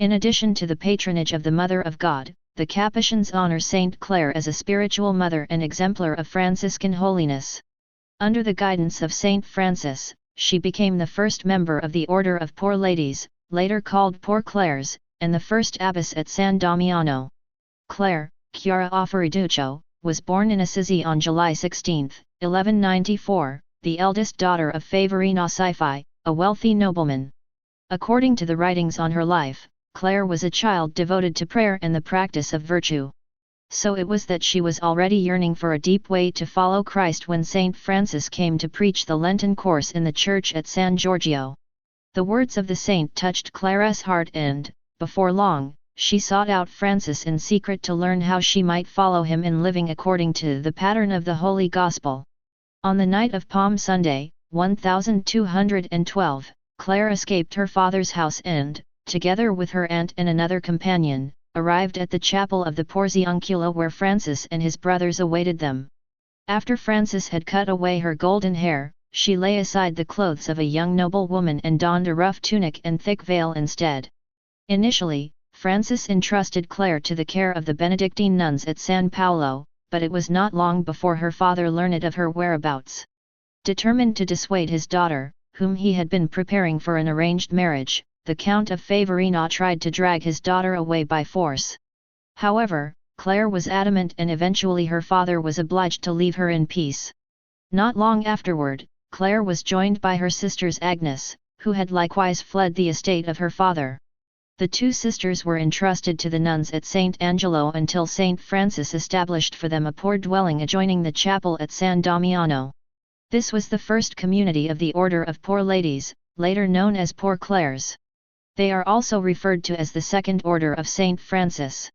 In addition to the patronage of the Mother of God, the Capuchins honor Saint Clare as a spiritual mother and exemplar of Franciscan holiness. Under the guidance of Saint Francis, she became the first member of the Order of Poor Ladies, later called Poor Clares, and the first abbess at San Damiano. Clare, Chiara Offeriduccio, was born in Assisi on July 16, 1194, the eldest daughter of Favorino Saifi, a wealthy nobleman. According to the writings on her life, Clare was a child devoted to prayer and the practice of virtue. So it was that she was already yearning for a deep way to follow Christ when Saint Francis came to preach the Lenten course in the church at San Giorgio. The words of the saint touched Clara's heart and, before long, she sought out Francis in secret to learn how she might follow him in living according to the pattern of the Holy Gospel. On the night of Palm Sunday, 1212, Clare escaped her father's house and, together with her aunt and another companion, arrived at the chapel of the Porziuncula where Francis and his brothers awaited them. After Francis had cut away her golden hair, she lay aside the clothes of a young noble woman and donned a rough tunic and thick veil instead. Initially, Francis entrusted Clare to the care of the Benedictine nuns at San Paolo, but it was not long before her father learned of her whereabouts. Determined to dissuade his daughter, whom he had been preparing for an arranged marriage, the Count of Favorino tried to drag his daughter away by force. However, Clare was adamant and eventually her father was obliged to leave her in peace. Not long afterward, Clare was joined by her sisters Agnes, who had likewise fled the estate of her father. The two sisters were entrusted to the nuns at St. Angelo until St. Francis established for them a poor dwelling adjoining the chapel at San Damiano. This was the first community of the Order of Poor Ladies, later known as Poor Clares. They are also referred to as the Second Order of St. Francis.